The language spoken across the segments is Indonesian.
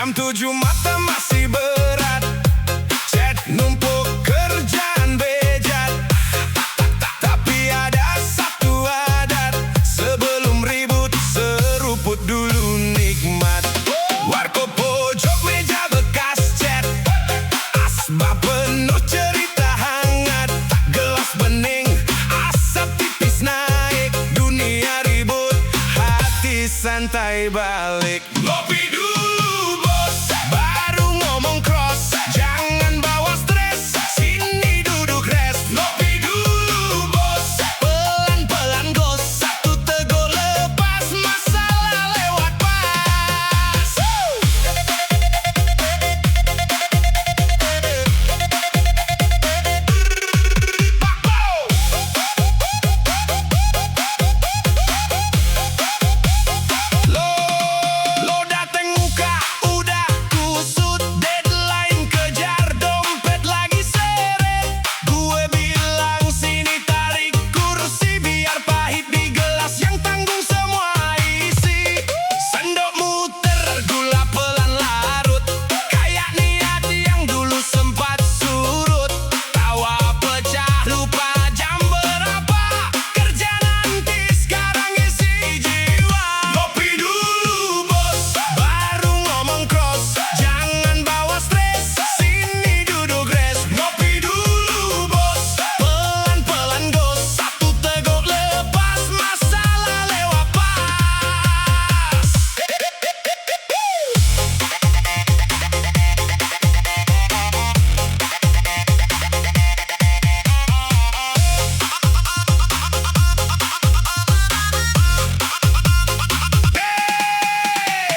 Jam 7 mata masih berat, chat numpuk kerjaan bejat. Tapi ada satu adat, sebelum ribut seruput dulu nikmat. Warkop pojok meja bekas chat, asbak penuh cerita hangat. Gelas bening, asap tipis naik. Dunia ribut, hati santai balik. Ngopi dulu bos, baru ngomong cross. Jangan bawa stres, sini duduk rest. Ngopi dulu bos, pelan-pelan gos. Satu teguk lepas, masalah lewat pas. Lo dateng muka udah kusut, deadline kejar, dompet lagi seret. Gue bilang sini tarik kursi, biar pahit di gelas yang tanggung semua isi. Sendok muter, gula pelan larut, kayak niat yang dulu sempat surut. Tawa pecah, lupa jam berapa, kerja nanti sekarang isi jiwa. Ngopi dulu bos, baru ngomong cross. Jangan bawa stres, sini duduk rest. Ngopi dulu bos, pelan-pelan gos. Satu teguk lepas, masalah lewat pas.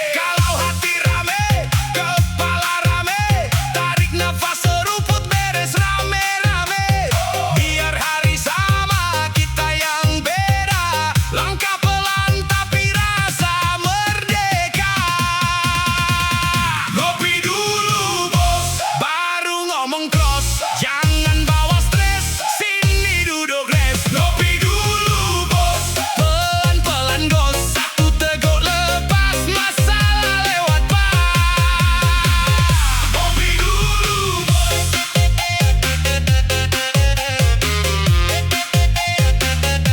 Kalau hati rame, kepala rame, tarik nafas seruput beres rame-rame. Biar hari sama, kita yang beda. Langkah pelan tapi rasa merdeka. Ngopi dulu bos, baru ngomong cross. Jangan bawa stres, sini duduk rest. Ngopi dulu bos, pelan-pelan gos. Satu teguk lepas, masalah lewat pas. Ngopi dulu bos,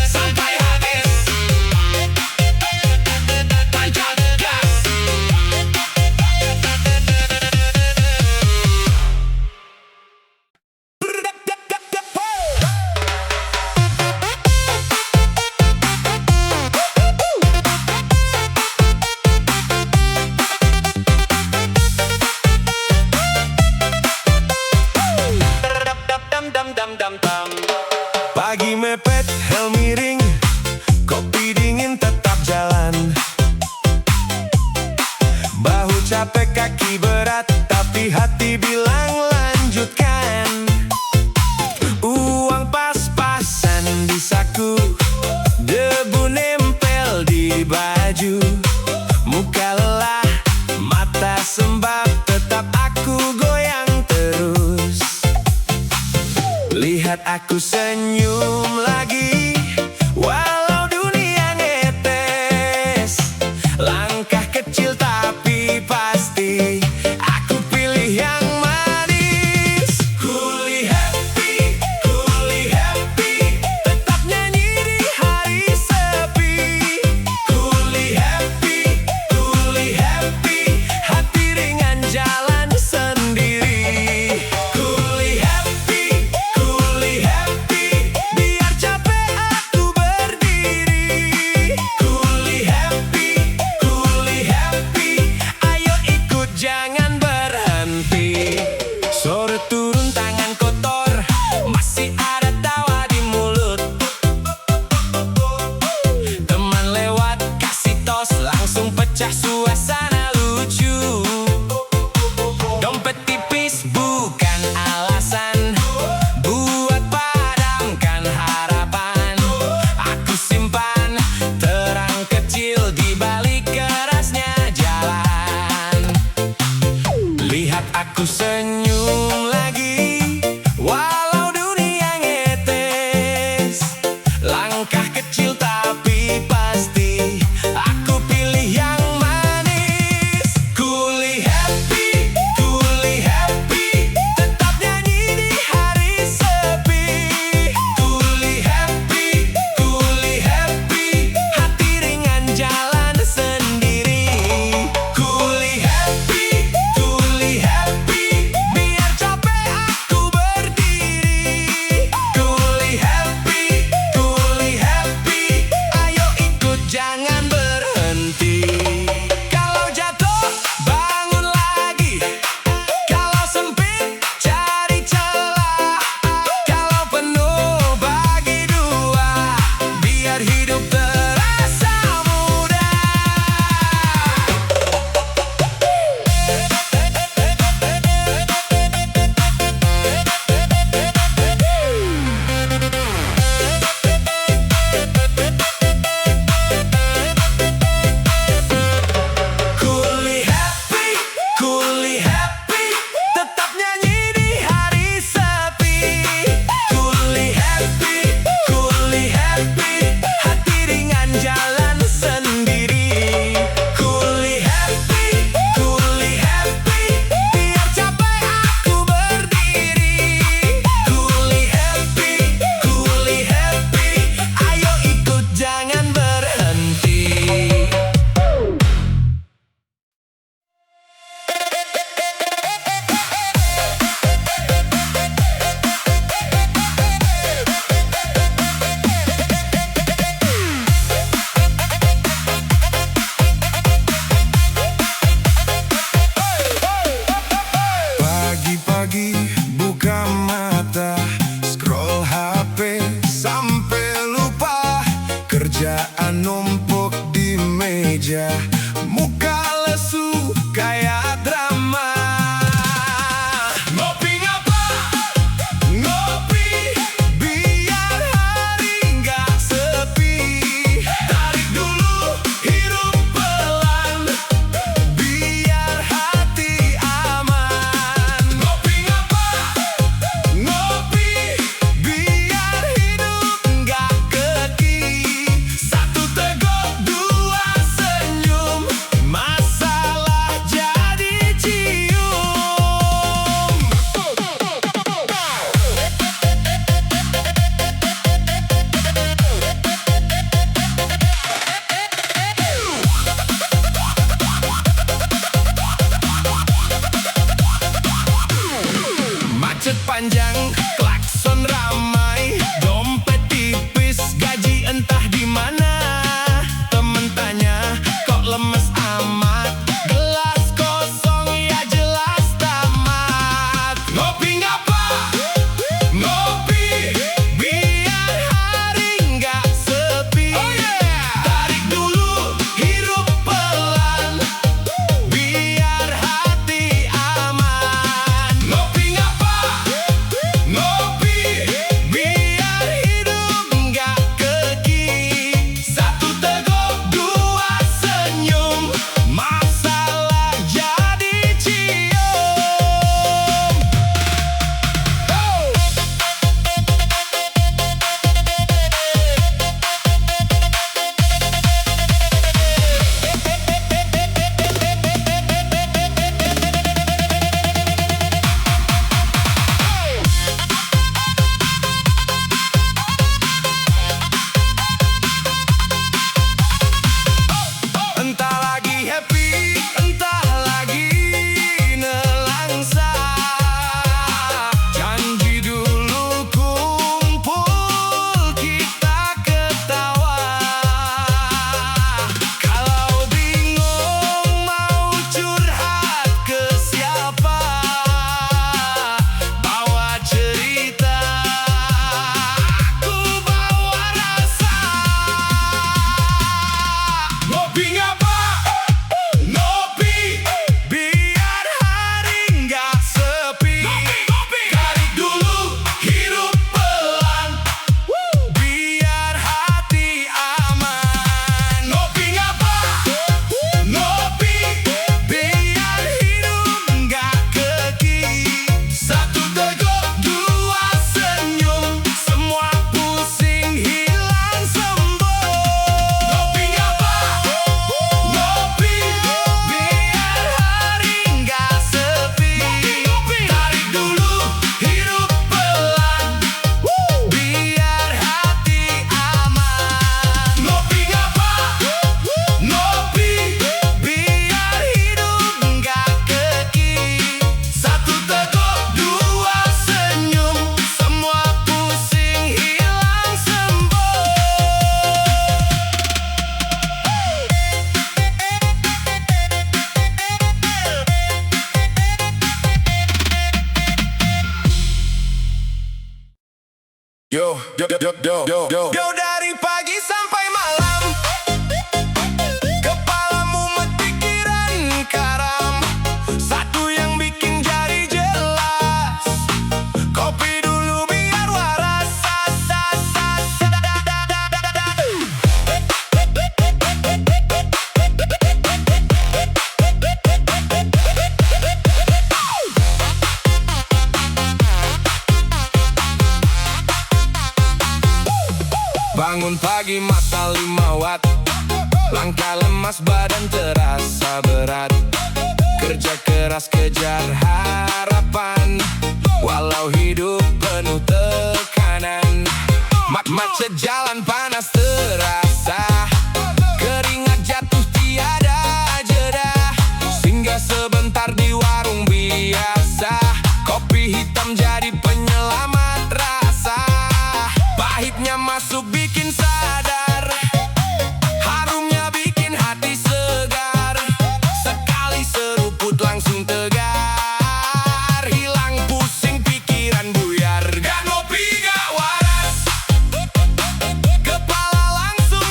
sampai habis, tancap gas. Pagi mepet, hel miring, kopi dingin tetap jalan. Bahu capek, kaki berat, tapi hati bilang lanjutkan. Uang pas-pasan di saku, debu nempel di baju. Muka lelah, mata sembab, tetap aku goyang terus. Lihat aku senyum lagi, walau dunia ngetes. Langkah kecil tapi pasti, aku pilih yang manis. Kuli happy, tetap nyanyi di hari sepi. Kuli happy, hati ringan jalan sendiri. Kuli happy, biar capek aku berdiri. Kuli happy, ayo ikut jangan berhenti. Sore turun tangan kotor, masih ada tawa di mulut. Teman lewat kasih tos, langsung pecah suasana lucu. Dompet tipis bukan alasan buat padamkan harapan. Aku simpan terang kecil di balik kerasnya jalan. Lihat aku senyum lagi, walau dunia ngetes. Langkah kecil tapi pasti, aku pilih yang manis. Kuli happy, muka lesu kayak drama. Ngopi ngapa? Ngopi biar hari nggak sepi. Tarik dulu, hirup pelan, biar hati aman. Ngopi ngapa? Ngopi biar hidup nggak keki. Satu teguk, dua senyum, masalah jadi cium. Macet panjang, klakson ramai, dompet tipis, gaji entah di mana. Temen tanya, kok lemes amat? Gelas kosong ya jelas tamat. Ngopi ngapa? Ngopi biar hari nggak sepi. Tarik dulu, hirup pelan, biar hati aman. Ngopi ngapa? Ngopi biar hidup nggak keki. Satu teguk, dua senyum, masalah jadi cium. Entah lagi happy, entah lagi nelangsa. Janji dulu kumpul, kita ketawa. Kalau bingung mau curhat ke siapa, bawa cerita, aku bawa rasa. Ngopi ngapa? Ngopi biar hari nggak sepi. Tarik dulu, hirup pelan, biar hati aman. Ngopi ngapa? Ngopi biar hidup nggak keki. Satu teguk, dua senyum, semua pusing hilang sembuh. Ngopi ngapa? Ngopi biar hari nggak sepi. Tarik dulu, hirup pelan, biar hati aman. Ngopi ngapa? Ngopi biar hidup nggak keki. Satu teguk, dua senyum, semua pusing hilang sembuh. Yo dari pagi sampai malam, kepalamu pikiran karam. Satu yang bikin jari jelas, kopi dulu biar waras. Bangun pagi mata 5 watt, langkah lemas badan terasa berat. Kerja keras kejar harapan, walau hidup penuh tekanan. Macet jalan panas terasa, keringat jatuh tiada jeda. Singgah sebentar di warung biasa, kopi hitam jadi penyelamat rasa. Pahitnya masuk bikin sadar, harumnya bikin hati segar. Sekali seruput langsung tegar, hilang pusing pikiran buyar. Gak ngopi gak waras, kepala langsung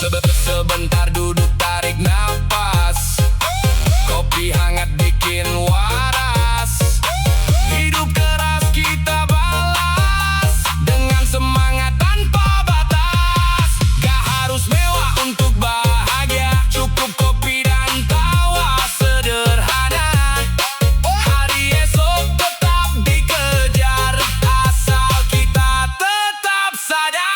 Sebentar duduk tarik napas, kopi hangat bikin waras. Hidup keras kita balas dengan semangat tanpa batas. Gak harus mewah untuk bahagia, cukup kopi dan tawa sederhana. Hari esok tetap dikejar, asal kita tetap sadar.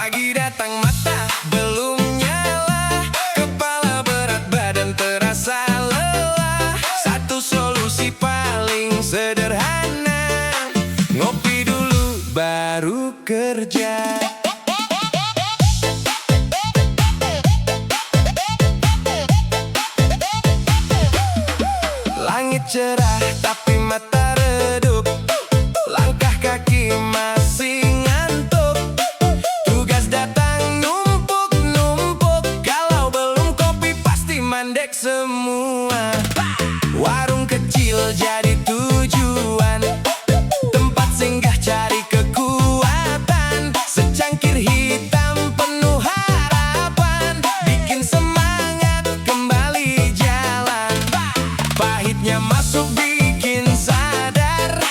Pagi datang mata belum nyala, kepala berat badan terasa lelah. Satu solusi paling sederhana, ngopi dulu baru kerja. Langit cerah tapi mata redup, langkah kaki masih ngantuk. Tugas datang numpuk-numpuk, kalau belum kopi pasti mandek semua. Warung kecil jadi tujuan, tempat singgah cari kekuatan. Secangkir hitam penuh harapan, bikin semangat kembali jalan. Pahitnya masuk bikin sadar,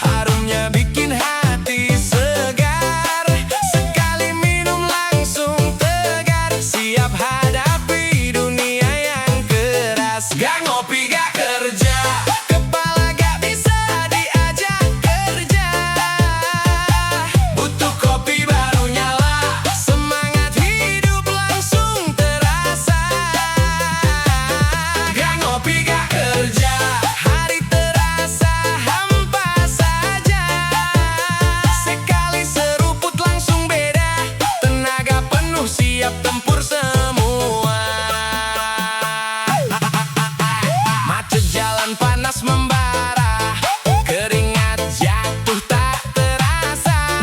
harumnya bikin hati segar. Sekali minum langsung tegar, siap hadapi dunia yang keras. Gak ngopi gak kerja, kepala gak bisa diajak kerja. Butuh kopi baru nyala, semangat hidup langsung terasa. Gak ngopi gak kerja, hari terasa hampa saja. Sekali seruput langsung beda, tenaga penuh siap tempur semua. Macet jalan panas membara, keringat jatuh tak terasa.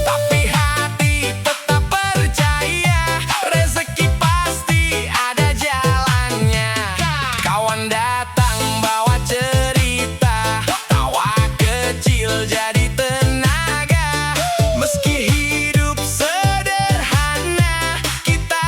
Tapi hati tetap percaya, rezeki pasti ada jalannya. Kawan datang bawa cerita, tawa kecil jadi tenaga. Meski hidup sederhana, kita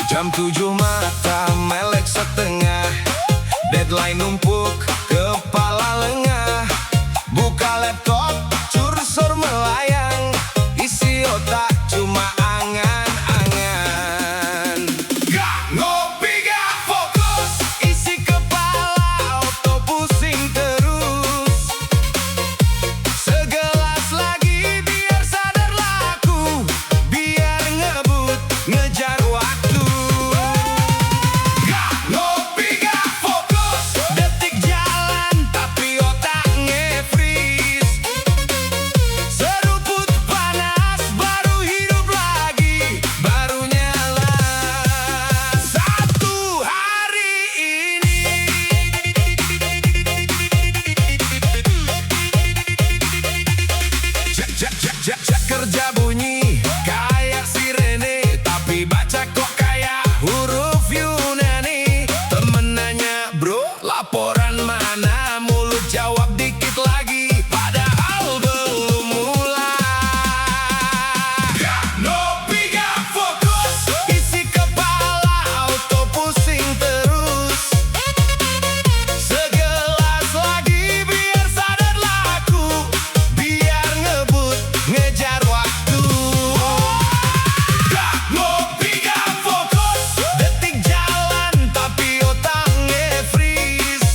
Jam 7 mata melek setengah, deadline numpuk kepala lengah. Buka laptop cursor melayang, isi otak cuma angan-angan. Gak ngopi gak fokus, isi kepala auto pusing terus. Segelas lagi biar sadar laku, biar ngebut ngejar waktu. Gak ngopi gak fokus, detik jalan tapi otak nge-freeze. Seruput panas baru hidup lagi, baru nyala satu hari ini. Cek kerja bunyi kayak sirene, tapi baca kok kayak huruf Yunani. Temen nanya, bro, laporan mana? Mulut jawab dikit lagi, padahal belum mulai. Gak ngopi gak fokus, isi kepala auto pusing terus. Segelas lagi biar sadar laku, biar ngebut ngejar waktu. Gak ngopi gak fokus, detik jalan tapi otak nge-freeze.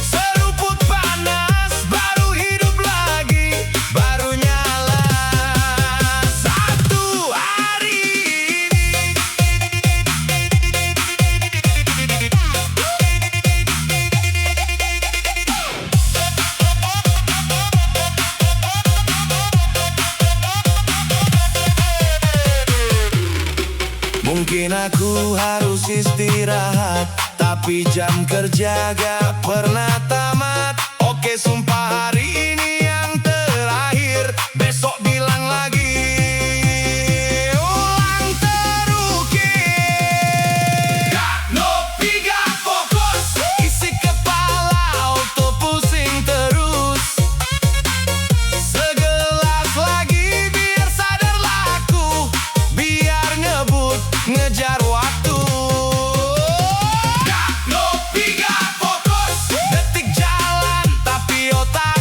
Seruput panas baru hidup lagi, baru nyala satu hari ini. Mungkin aku harus istirahat, tapi jam kerja gak pernah tamat. Oke, sumpah hari ini yang terakhir, besok bilang lagi. Ulang terukir. Gak ngopi gak fokus, isi kepala auto pusing terus. Segelas lagi biar sadar laku, biar ngebut ngejar waktu. Gak ngopi gak fokus, detik jalan tapi otak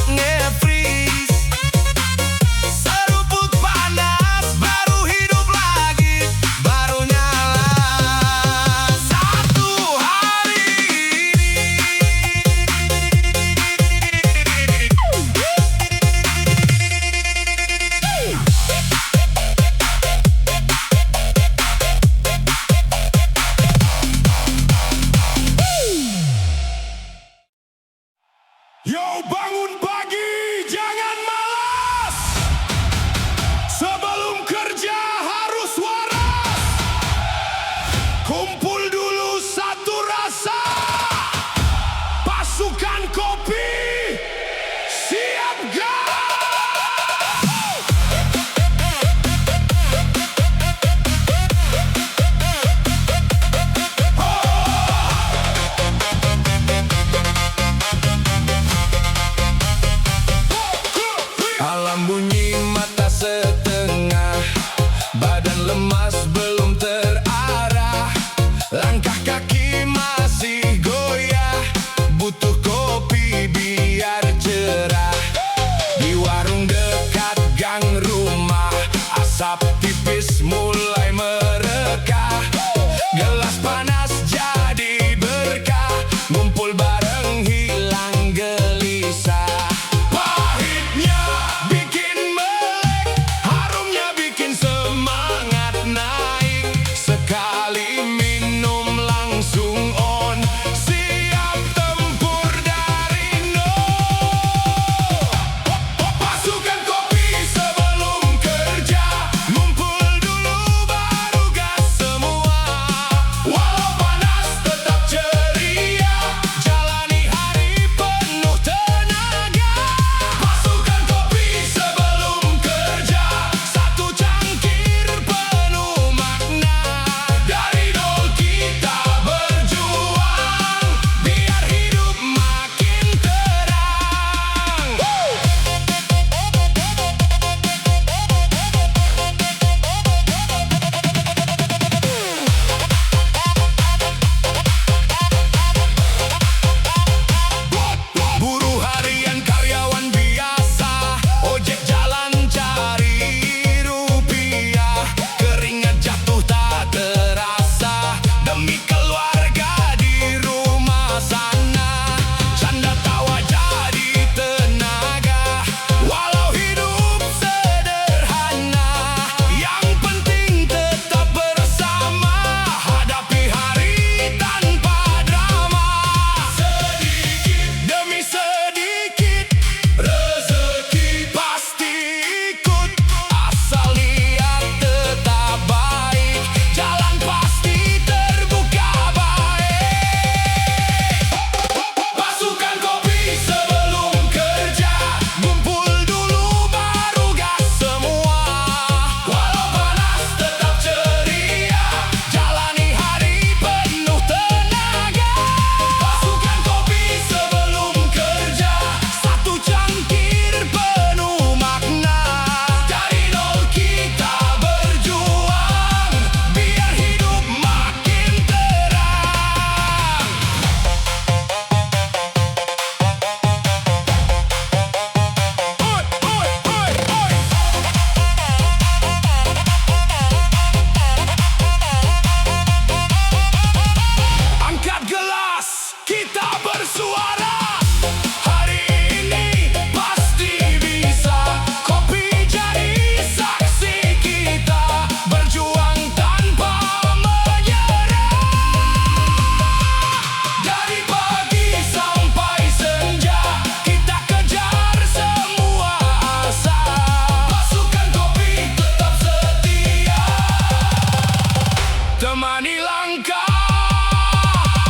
temani langkah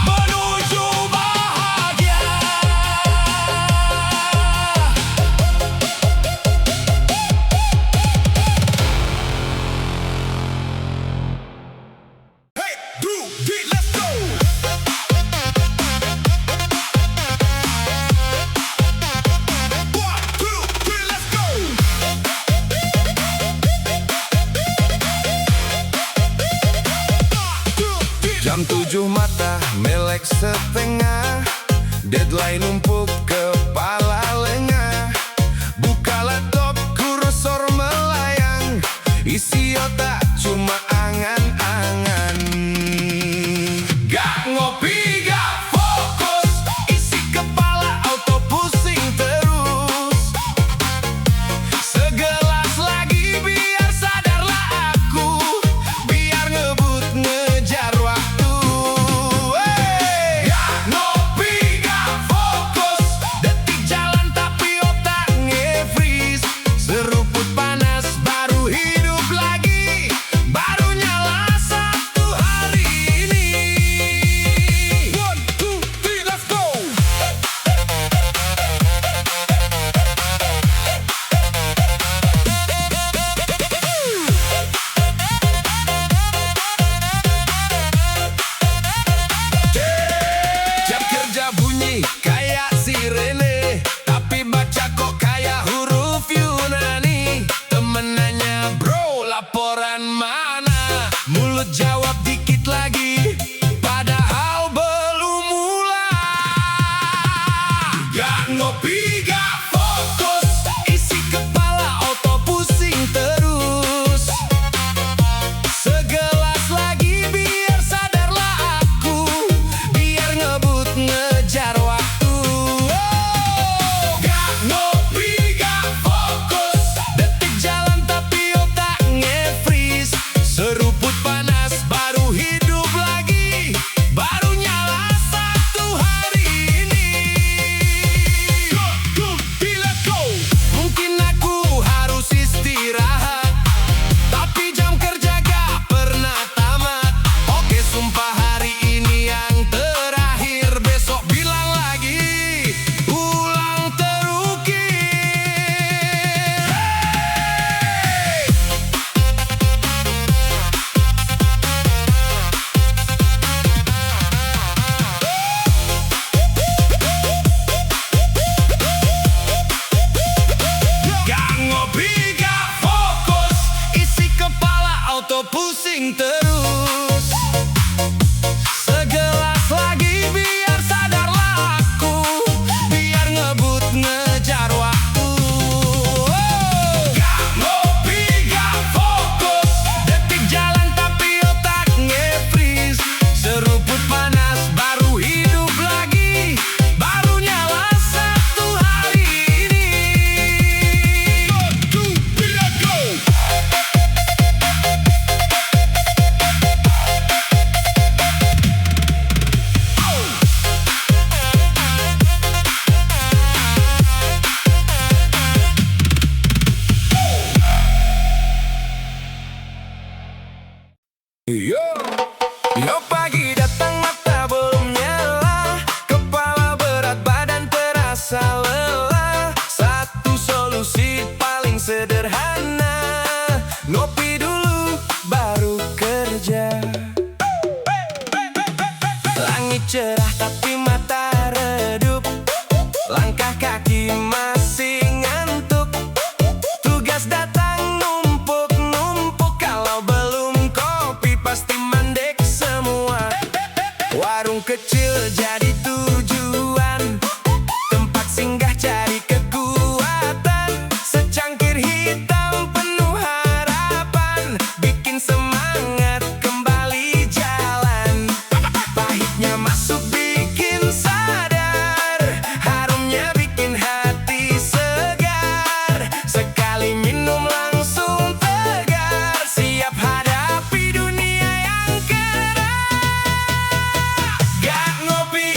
menuju bahagia. Hey, do it, let's go. One, two, three, let's go. Jam 7 mata melek setengah, deadline numpuk kepala lengah. Buka laptop kursor melayang, isi otak cuma angan-angan. Gak ngopi gak fokus, isi kepala auto pusing terus. Segelas lagi biar sadarlah aku, biar ngebut ngejar waktu. Hey! Gak ngopi gak fokus, detik jalan tapi otak nge-freeze. Seruput panas baru hidup lagi, baru nyala satu hari ini. One, two, three, let's go. Jam kerja bunyi kayak sirene, tapi baca kok kayak huruf Yunani. Temen nanya, bro laporan mana? Mulut jawab dikit lagi, padahal belum mulai. Gak ngopi gak fokus, isi kepala auto pusing terus. Segelas lagi biar sadarlah aku, biar ngebut ngejar waktu. Oh, gak ngopi gak fokus, detik jalan tapi otak nge-freeze. Seruput panas baru hidup lagi, baru nyala satu hari ini. Go, let's go. Mungkin aku harus istirahat, tapi jam kerja gak pernah tamat. Oke, sumpah hari ini yang terakhir, besok bilang lagi, ulang terukir. Hey! Gak ngopi gak fokus, isi kepala auto pusing terus. Segelas lagi biar sadarlah aku, biar ngebut ngejar waktu. Oh, gak ngopi gak fokus, detik jalan tapi otak nge-freeze. Seruput panas baru hidup lagi, baru nyala satu hari ini. One, two, three, let's go. Yo pagi datang mata belum nyala, kepala berat badan terasa lelah. Satu solusi paling sederhana, ngopi dulu baru kerja. Langit cerah tapi mata redup, langkah kaki masih ngantuk. Tugas datang numpuk-numpuk, kalau belum kopi pasti mandek semua. Warung kecil jadi tujuan, tempat singgah cari kekuatan. Secangkir hitam penuh harapan, bikin semangat kembali jalan. Pahitnya masuk bikin sadar, harumnya bikin hati segar. Sekali minum langsung tegar, siap hadapi dunia yang keras. Gak ngopi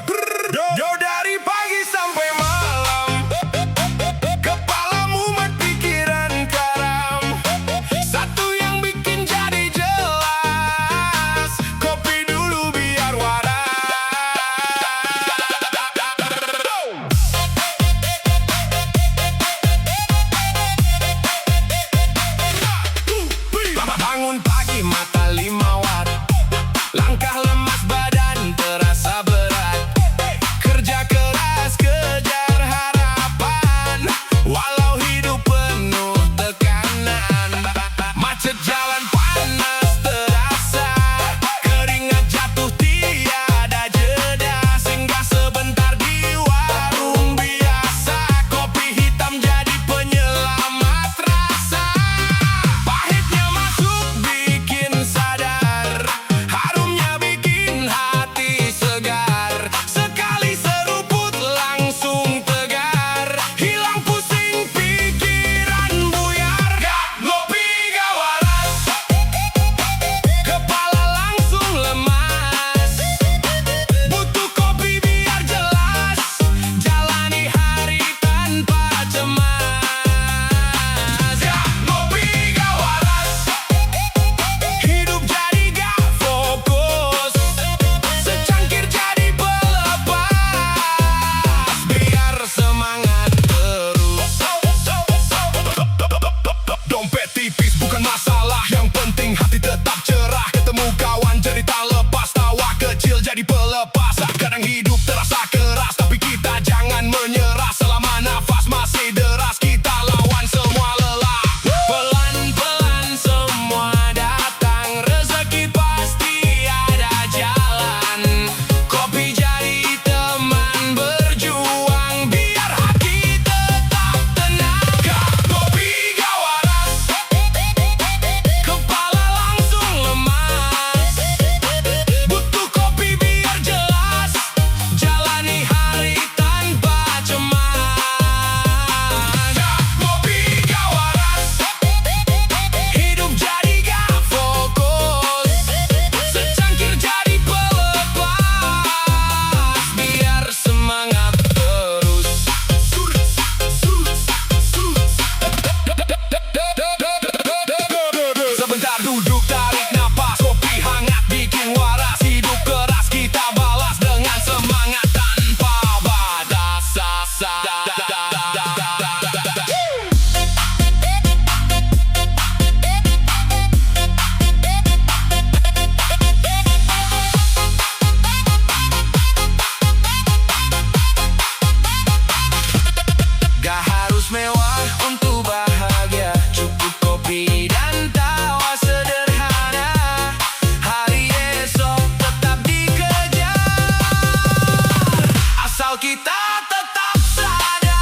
Yo dari pagi sampai malam, kepalamu mat pikiran karam. Satu yang bikin jadi jelas, kopi dulu biar waras. Bangun pagi mata 5 watt, langkah lemas badan terasa berat. Kerja keras kejar harapan, walau hidup penuh tekanan. Macet jalan panas terasa, keringat jatuh tiada jeda. Singgah sebentar di warung biasa, kopi hitam jadi penyelamat rasa. Pahitnya masuk bikin sadar, harumnya bikin hati segar. Sekali seruput langsung tegar, hilang pusing pikiran buyar. Gak ngopi gak waras, kepala langsung lemas. Butuh kopi biar jelas, jalani hari tanpa cemas. Gak ngopi gak waras, hidup jadi gak fokus. Secangkir jadi pelepas, biar semangat terus. Dompet tipis bukan masalah, yang penting hati tetap cerah. Ketemu kawan jadi tak lepas, tawa kecil jadi pelepas. Kadang hidup terasa keras, tapi kita jangan menyerah. Selama nafas masih deras, kita lawan semua lelah. Pelan-pelan semua datang, rezeki pasti ada jalan. Kopi jadi teman berjuang, biar hati tetap tenang. Gak kopi gak waras, kepala langsung lemas. Butuh kopi biar jelas, jalani hari tanpa cemas. Gak kopi gak waras, hidup jadi gak fokus. Secangkir jadi pelepas, biar semangat terus. Sebentar duduk tarik napas, kopi hangat bikin waras. Hidup keras kita balas dengan semangat tanpa batas. Gak harus mewah untuk bahagia, cukup kopi dan tawa sederhana. Hari esok tetap dikejar, asal kita tetap sadar.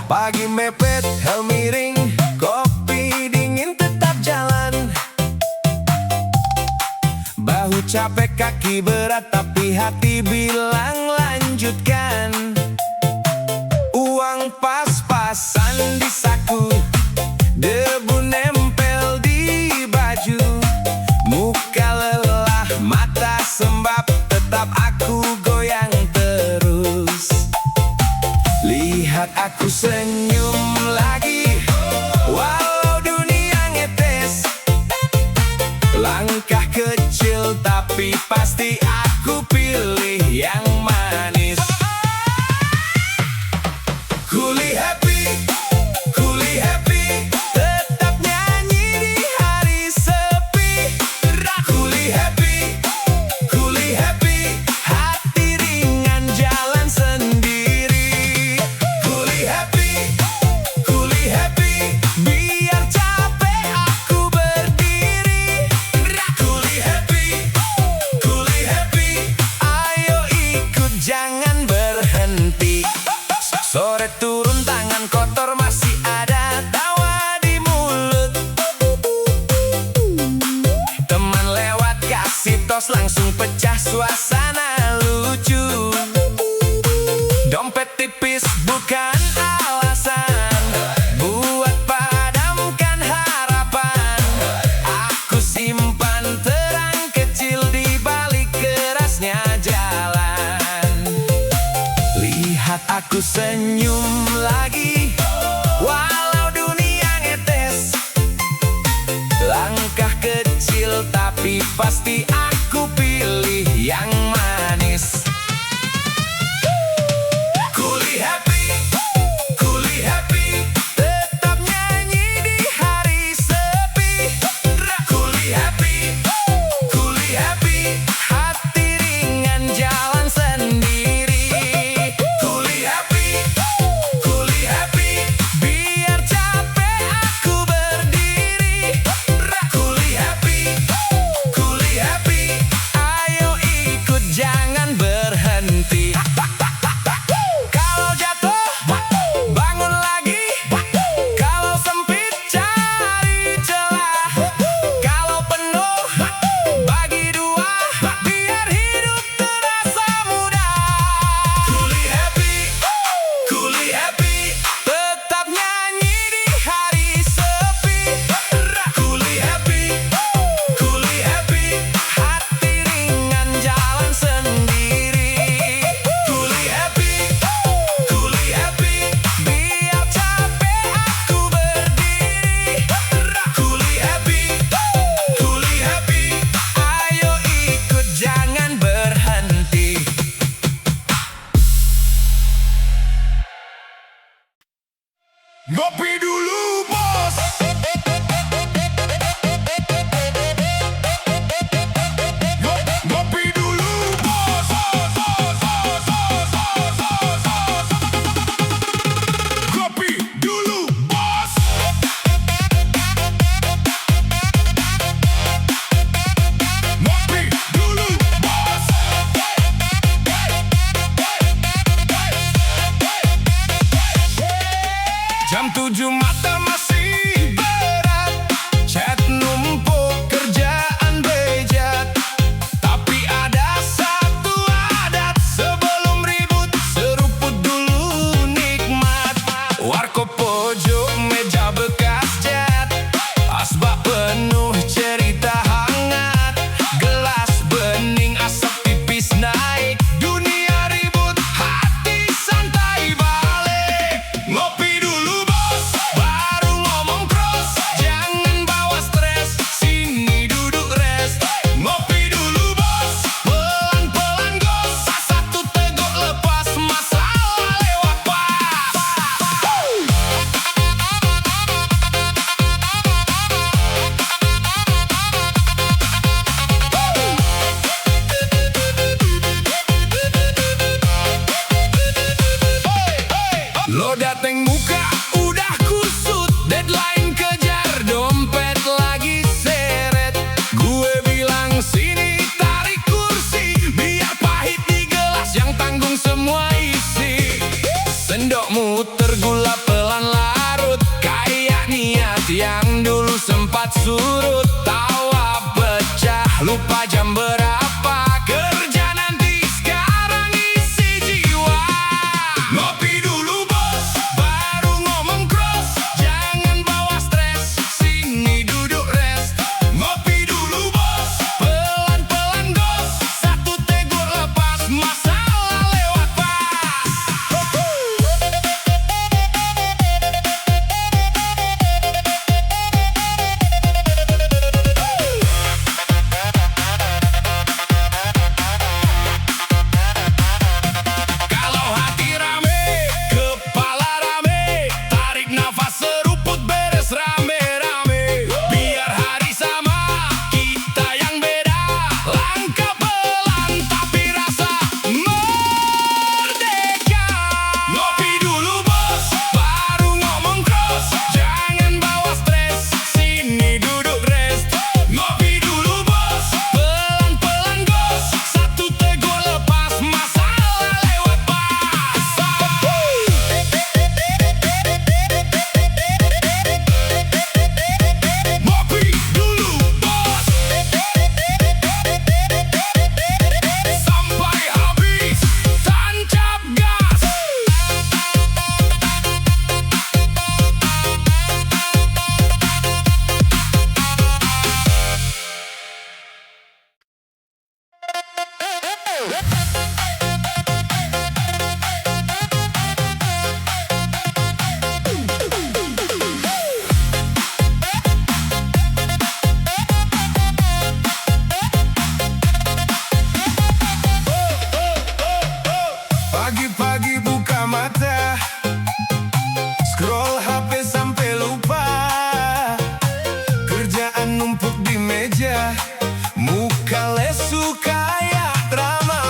Pagi mepet, hel miring, kopi dingin tetap jalan. Bahu capek, kaki berat, tapi hati bilang lanjutkan. Uang pas-pasan di saku, debu nempel di baju. Muka lelah, mata sembab, tetap aku goyang terus. Lihat aku senyum lagi, walau dunia ngetes. Langkah kecil tapi pasti aku pilih yang manis. Kuli happy, tetap nyanyi di hari sepi. Kuli happy, hati ringan jalan sendiri. Kuli happy, biar capek aku berdiri. kasih tos langsung pecah suasana lucu. Dompet tipis bukan alasan buat padamkan harapan. Aku simpan terang kecil di balik kerasnya jalan. Lihat aku senyum lagi, walau dunia ngetes. Langkah kecil tapi pasti aku pilih yang manis. Kuli happy, tetap nyanyi di hari sepi. Kuli happy, hati ringan jalan sendiri. Kuli happy, biar capek aku berdiri. Kuli happy, ayo ikut jangan berhenti. Kalau jatuh, bangun lagi. Kalau sempit, cari celah. Kalau penuh, bagi dua, biar hidup terasa mudah. Kuli happy, tetap nyanyi di hari sepi. Kuli happy, hati ringan jalan sendiri. Kuli happy, biar capek aku berdiri. Kuli happy, ayo ikut jangan berhenti. Ngopi dulu bos. Ngopi dulu bos. Ngopi dulu bos. Ngopi dulu bos. Jam 7 mata masih berat, chat numpuk kerjaan bejat. Tapi ada satu adat, sebelum ribut seruput dulu nikmat. Warkop pojok meja bekas cat, asbak penuh cerita hangat. Gelas bening asap tipis naik, dunia ribut hati santai balik. Ngopi dulu bos, baru ngomong cross. Jangan bawa stres, sini duduk rest. Ngopi dulu bos, pelan-pelan gos. Satu teguk lepas, masalah lewat pas. Lo dateng muka udah kusut, deadline kejar, dompet lagi seret. Gue bilang sini tarik kursi, biar pahit di gelas yang tanggung semua isi. Sendok muter gula pelan larut, kayak niat yang dulu sempat surut. Tawa pecah, lupa jam berapa, kerja nanti sekarang isi jiwa. Ngopi dulu bos, baru ngomong cross. Jangan bawa stres, sini duduk rest. Ngopi dulu bos, pelan-pelan gos. Satu teguk lepas, masalah lewat pas. Pagi-pagi buka mata, scroll HP sampai lupa. Kerjaan numpuk di meja, muka lesu kayak drama.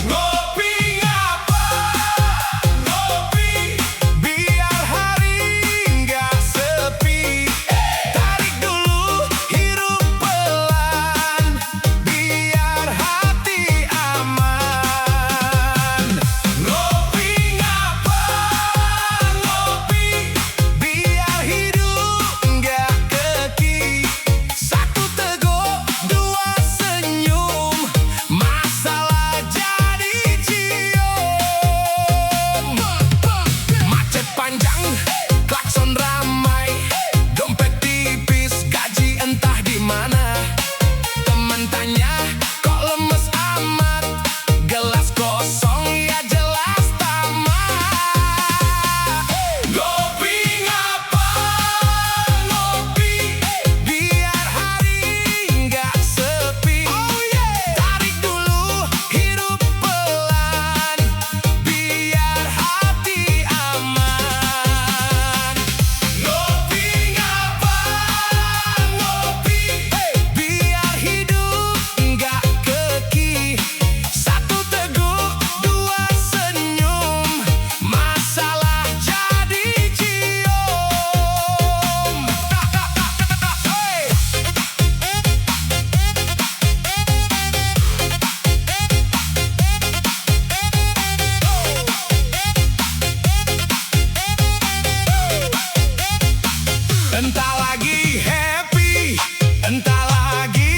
Ngopi ngapa? Ngopi biar hari nggak sepi. Tarik dulu, hirup pelan, biar hati aman. Ngopi ngapa? Ngopi biar hidup nggak keki. Satu teguh, dua senyum, masalah jadi cium. Macet panjang, klakson ramai, dompet tipis, gaji entah di mana. Temen tanya, kok lemes amat? Gelas kosong ya jelas tamat. Ngopi ngapa? Ngopi biar hari nggak sepi. Tarik dulu, hirup pelan, biar hati aman. Ngopi ngapa? Ngopi biar hidup nggak keki. Satu teguh, dua senyum, masalah jadi cium. Hey! Entah lagi happy, entah lagi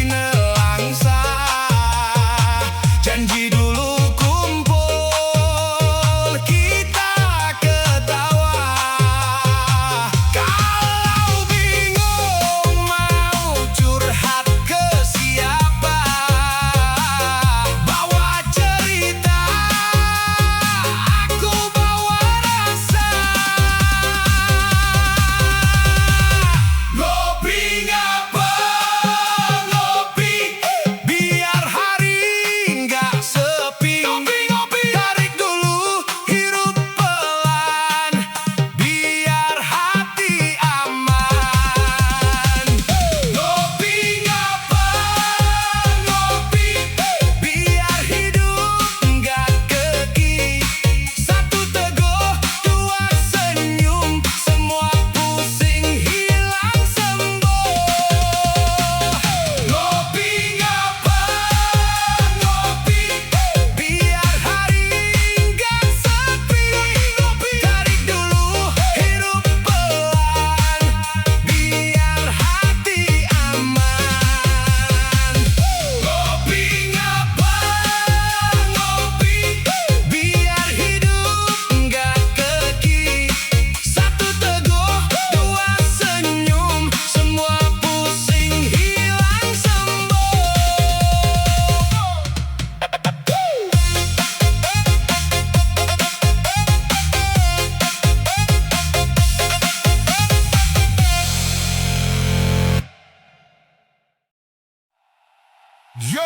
nelangsa. Janji dulu kumpul, kita ketawa. Kalau bingung mau curhat ke siapa, bawa cerita, aku bawa rasa. Ngopi ngapa? Ngopi biar hari nggak sepi. Tarik dulu, hirup pelan, biar hati aman. Ngopi ngapa? Ngopi biar hidup nggak keki. Satu teguh, dua senyum, semua pusing hilang sembuh. Ngopi ngapa? Ngopi biar hari nggak sepi. Tarik dulu, hirup pelan, biar hati aman. Ngopi ngapa? Ngopi biar hidup nggak keki. Satu teguh, dua senyum, semua pusing hilang sembuh. Yo,